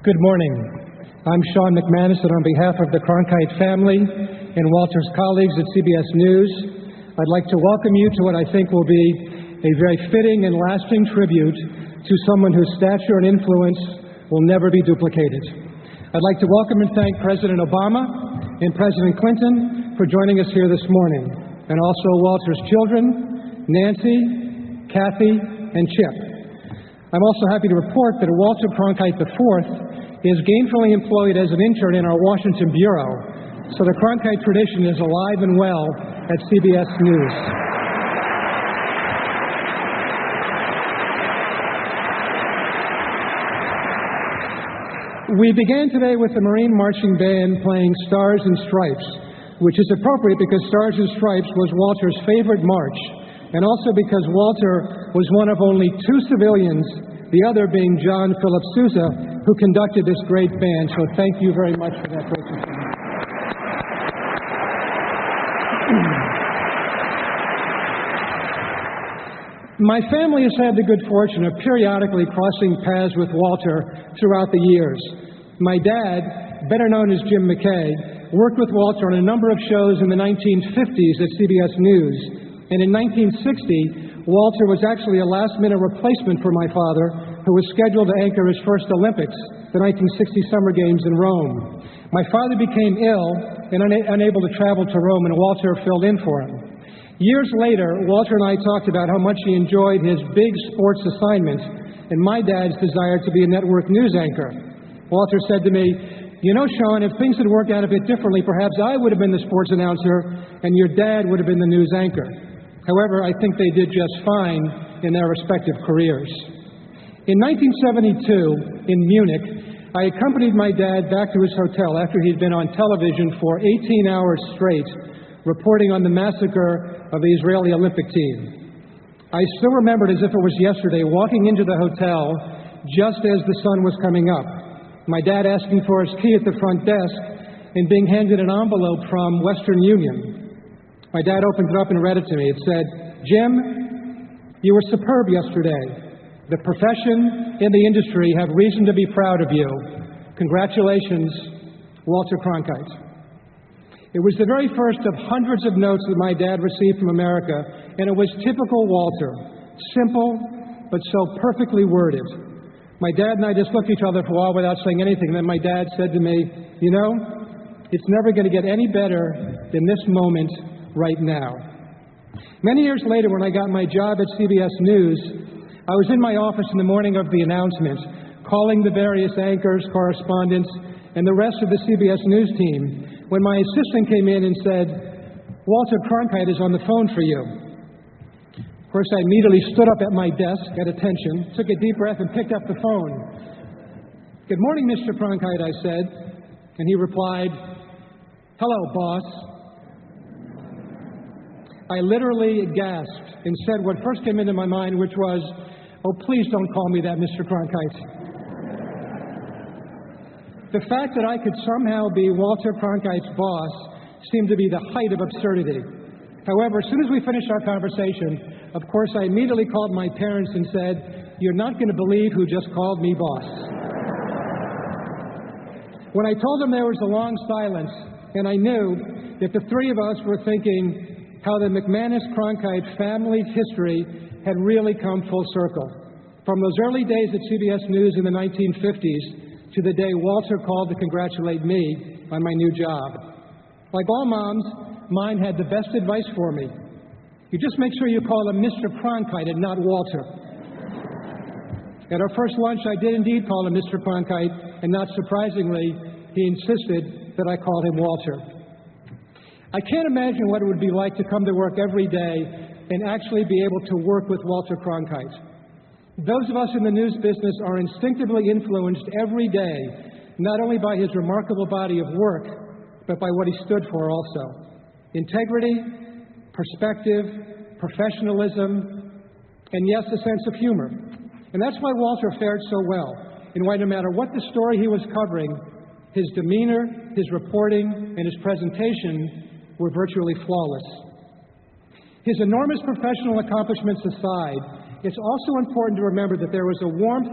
Good morning. I'm Sean McManus, and on behalf of the Cronkite family and Walter's colleagues at CBS News, I'd like to welcome you to what I think will be a very fitting and lasting tribute to someone whose stature and influence will never be duplicated. I'd like to welcome and thank President Obama and President Clinton for joining us here this morning, and also Walter's children, Nancy, Kathy, and Chip. I'm also happy to report that Walter Cronkite IV is gainfully employed as an intern in our Washington bureau, so the Cronkite tradition is alive and well at CBS News. We began today with the Marine Marching Band playing Stars and Stripes, which is appropriate because Stars and Stripes was Walter's favorite march, and also because Walter was one of only 2 civilians the other being John Philip Sousa, who conducted this great band. So thank you very much for that great performance. My family has had the good fortune of periodically crossing paths with Walter throughout the years. My dad, better known as Jim McKay, worked with Walter on a number of shows in the 1950s at CBS News. And in 1960, Walter was actually a last-minute replacement for my father, who was scheduled to anchor his first Olympics, the 1960 Summer Games in Rome. My father became ill and unable to travel to Rome, and Walter filled in for him. Years later, Walter and I talked about how much he enjoyed his big sports assignments and my dad's desire to be a network news anchor. Walter said to me, "You know, Sean, if things had worked out a bit differently, perhaps I would have been the sports announcer and your dad would have been the news anchor." However, I think they did just fine in their respective careers. In 1972, in Munich, I accompanied my dad back to his hotel after he'd been on television for 18 hours straight, reporting on the massacre of the Israeli Olympic team. I still remember it as if it was yesterday, walking into the hotel just as the sun was coming up. My dad asking for his key at the front desk and being handed an envelope from Western Union. My dad opened it up and read it to me. It said, "Jim, you were superb yesterday. The profession and the industry have reason to be proud of you. Congratulations, Walter Cronkite." It was the very first of hundreds of notes that my dad received from America, and it was typical Walter, simple but so perfectly worded. My dad and I just looked at each other for a while without saying anything, and then my dad said to me, "You know, it's never going to get any better than this moment right now." Many years later, when I got my job at CBS News, I was in my office in the morning of the announcement, calling the various anchors, correspondents, and the rest of the CBS News team, when my assistant came in and said, "Walter Cronkite is on the phone for you." Of course, I immediately stood up at my desk at attention, took a deep breath, and picked up the phone. "Good morning, Mr. Cronkite," I said, and he replied, "Hello, boss." I literally gasped and said what first came into my mind, which was, "Oh, please don't call me that, Mr. Cronkite." The fact that I could somehow be Walter Cronkite's boss seemed to be the height of absurdity. However, as soon as we finished our conversation, of course, I immediately called my parents and said, "You're not going to believe who just called me boss." When I told them, there was a long silence, and I knew that the three of us were thinking how the McManus-Cronkite family history had really come full circle. From those early days at CBS News in the 1950s, to the day Walter called to congratulate me on my new job. Like all moms, mine had the best advice for me. You just make sure you call him Mr. Cronkite and not Walter. At our first lunch, I did indeed call him Mr. Cronkite, and not surprisingly, he insisted that I call him Walter. I can't imagine what it would be like to come to work every day and actually be able to work with Walter Cronkite. Those of us in the news business are instinctively influenced every day, not only by his remarkable body of work, but by what he stood for also. Integrity, perspective, professionalism, and yes, a sense of humor. And that's why Walter fared so well, and why no matter what the story he was covering, his demeanor, his reporting, and his presentation were virtually flawless. His enormous professional accomplishments aside, it's also important to remember that there was a warmth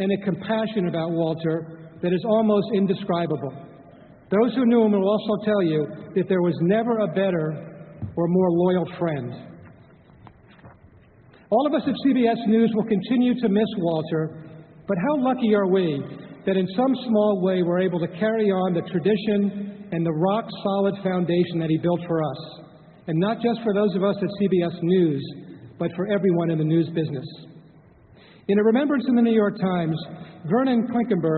and a compassion about Walter that is almost indescribable. Those who knew him will also tell you that there was never a better or more loyal friend. All of us at CBS News will continue to miss Walter, but how lucky are we that in some small way we're able to carry on the tradition and the rock-solid foundation that he built for us, and not just for those of us at CBS News, but for everyone in the news business. In a remembrance in the New York Times, Vernon Klinkenberg